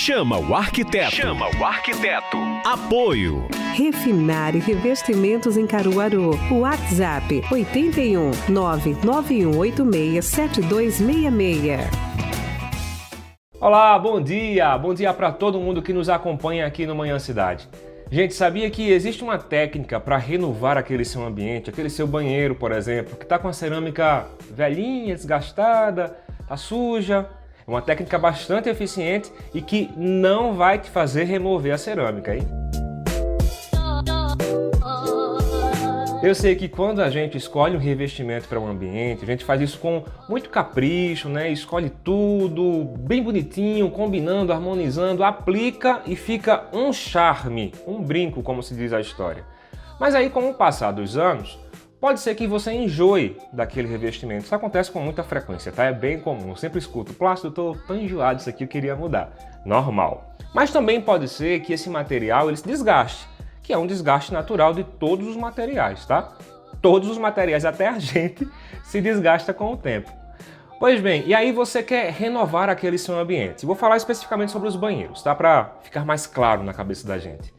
Chama o arquiteto. Chama o arquiteto. Apoio. Refinar e Revestimentos em Caruaru. WhatsApp 81 99186 7266. Olá, bom dia! Bom dia para todo mundo que nos acompanha aqui no Manhã Cidade. Gente, sabia que existe uma técnica para renovar aquele seu ambiente, aquele seu banheiro, por exemplo, que está com a cerâmica velhinha, desgastada, tá suja? É uma técnica bastante eficiente e que não vai te fazer remover a cerâmica, hein? Eu sei que quando a gente escolhe um revestimento para um ambiente, a gente faz isso com muito capricho, né? Escolhe tudo bem bonitinho, combinando, harmonizando, aplica e fica um charme, um brinco, como se diz a história. Mas aí, com o passar dos anos, pode ser que você enjoe daquele revestimento. Isso acontece com muita frequência, tá? É bem comum. Eu sempre escuto, Plácido, eu tô tão enjoado disso aqui, eu queria mudar. Normal. Mas também pode ser que esse material ele se desgaste, que é um desgaste natural de todos os materiais, tá? Todos os materiais, até a gente, se desgasta com o tempo. Pois bem, e aí você quer renovar aquele seu ambiente. Vou falar especificamente sobre os banheiros, tá? Para ficar mais claro na cabeça da gente.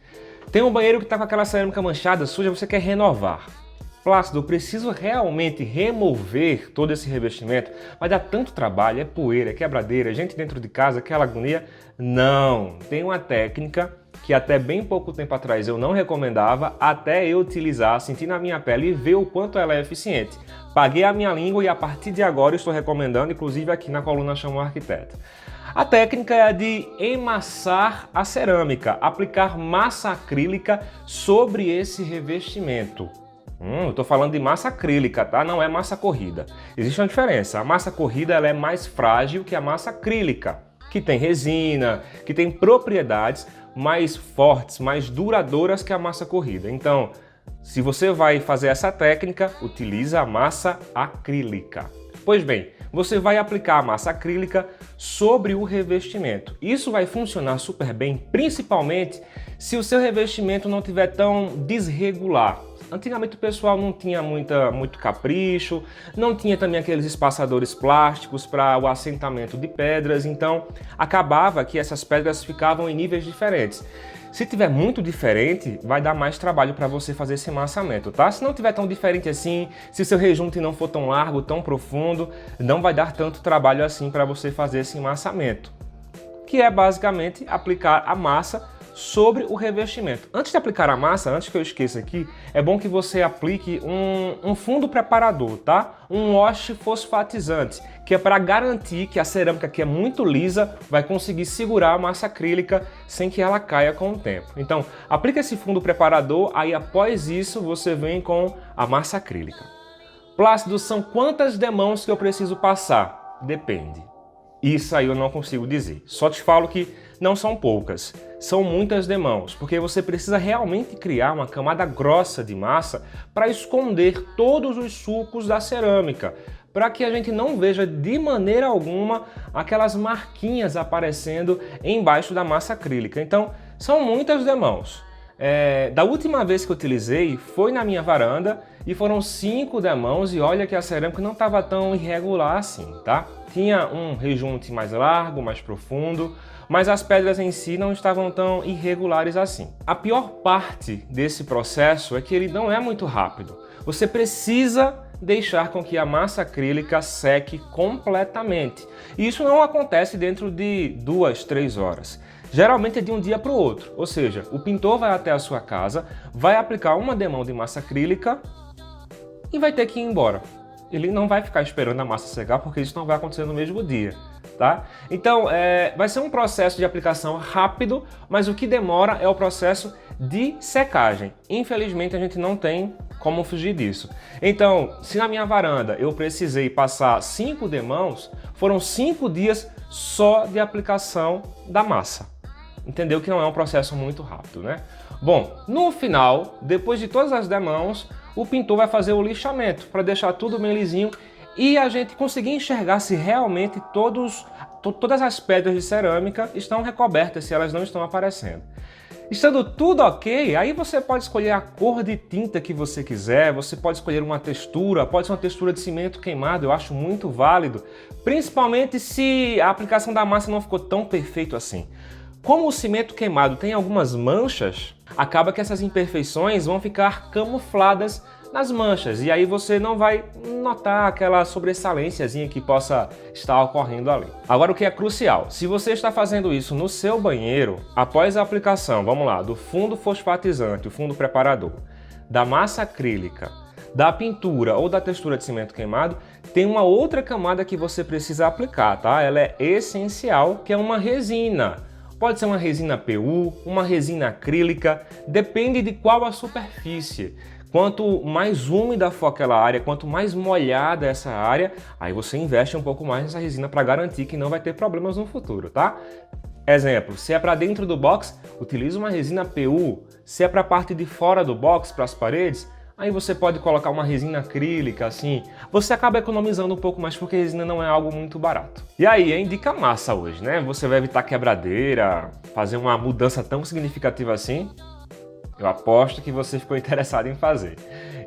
Tem um banheiro que está com aquela cerâmica manchada, suja, você quer renovar. Plácido, eu preciso realmente remover todo esse revestimento? Vai dar tanto trabalho, é poeira, é quebradeira, é gente dentro de casa, aquela agonia. Não, tem uma técnica que até bem pouco tempo atrás eu não recomendava, até eu utilizar, sentir na minha pele e ver o quanto ela é eficiente. Paguei a minha língua e a partir de agora eu estou recomendando, inclusive aqui na coluna Chama o Arquiteto. A técnica é a de emassar a cerâmica, aplicar massa acrílica sobre esse revestimento. Eu estou falando de massa acrílica, tá? Não é massa corrida. Existe uma diferença. A massa corrida ela é mais frágil que a massa acrílica, que tem resina, que tem propriedades mais fortes, mais duradouras que a massa corrida. Então, se você vai fazer essa técnica, utiliza a massa acrílica. Pois bem, você vai aplicar a massa acrílica sobre o revestimento. Isso vai funcionar super bem, principalmente se o seu revestimento não estiver tão desregular. Antigamente o pessoal não tinha muito capricho, não tinha também aqueles espaçadores plásticos para o assentamento de pedras, então acabava que essas pedras ficavam em níveis diferentes. Se tiver muito diferente, vai dar mais trabalho para você fazer esse amassamento, tá? Se não tiver tão diferente assim, se seu rejunte não for tão largo, tão profundo, não vai dar tanto trabalho assim para você fazer esse amassamento, que é basicamente aplicar a massa sobre o revestimento. Antes de aplicar a massa, antes que eu esqueça aqui, é bom que você aplique um fundo preparador, tá? Um wash fosfatizante, que é para garantir que a cerâmica, que é muito lisa, vai conseguir segurar a massa acrílica sem que ela caia com o tempo. Então, aplica esse fundo preparador, aí após isso você vem com a massa acrílica. Plácido, são quantas demãos que eu preciso passar? Depende. Isso aí eu não consigo dizer. Só te falo que não são poucas, são muitas demãos, porque você precisa realmente criar uma camada grossa de massa para esconder todos os sulcos da cerâmica, para que a gente não veja de maneira alguma aquelas marquinhas aparecendo embaixo da massa acrílica. Então, são muitas demãos. Da última vez que eu utilizei foi na minha varanda e foram 5 demãos e olha que a cerâmica não estava tão irregular assim, tá? Tinha um rejunte mais largo, mais profundo, mas as pedras em si não estavam tão irregulares assim. A pior parte desse processo é que ele não é muito rápido. Você precisa deixar com que a massa acrílica seque completamente. E isso não acontece dentro de 2, 3 horas. Geralmente é de um dia para o outro, ou seja, o pintor vai até a sua casa, vai aplicar uma demão de massa acrílica e vai ter que ir embora. Ele não vai ficar esperando a massa secar porque isso não vai acontecer no mesmo dia, tá? Então, vai ser um processo de aplicação rápido, mas o que demora é o processo de secagem. Infelizmente, a gente não tem como fugir disso. Então, se na minha varanda eu precisei passar 5 demãos, foram 5 dias só de aplicação da massa. Entendeu que não é um processo muito rápido, né? Bom, no final, depois de todas as demãos, o pintor vai fazer o lixamento para deixar tudo bem lisinho e a gente conseguir enxergar se realmente todas as pedras de cerâmica estão recobertas, se elas não estão aparecendo. Estando tudo ok, aí você pode escolher a cor de tinta que você quiser, você pode escolher uma textura, pode ser uma textura de cimento queimado, eu acho muito válido, principalmente se a aplicação da massa não ficou tão perfeito assim. Como o cimento queimado tem algumas manchas, acaba que essas imperfeições vão ficar camufladas nas manchas, e aí você não vai notar aquela sobressalênciazinha que possa estar ocorrendo ali. Agora, o que é crucial, se você está fazendo isso no seu banheiro, após a aplicação, vamos lá, do fundo fosfatizante, o fundo preparador, da massa acrílica, da pintura ou da textura de cimento queimado, tem uma outra camada que você precisa aplicar, tá? Ela é essencial, que é uma resina. Pode ser uma resina PU, uma resina acrílica, depende de qual a superfície. Quanto mais úmida for aquela área, quanto mais molhada essa área, aí você investe um pouco mais nessa resina para garantir que não vai ter problemas no futuro, tá? Exemplo, se é para dentro do box, utilize uma resina PU. Se é para a parte de fora do box, para as paredes, aí você pode colocar uma resina acrílica, assim. Você acaba economizando um pouco mais porque a resina não é algo muito barato. E aí, hein? Dica massa hoje, né? Você vai evitar quebradeira, fazer uma mudança tão significativa assim. Eu aposto que você ficou interessado em fazer.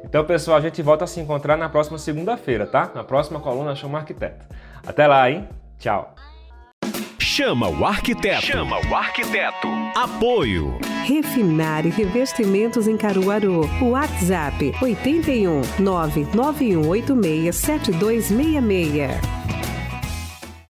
Então, pessoal, a gente volta a se encontrar na próxima segunda-feira, tá? Na próxima coluna Chama o Arquiteto. Até lá, hein? Tchau! Chama o Arquiteto. Chama o Arquiteto. Apoio. Refinar e Revestimentos em Caruaru. WhatsApp 81 991867266.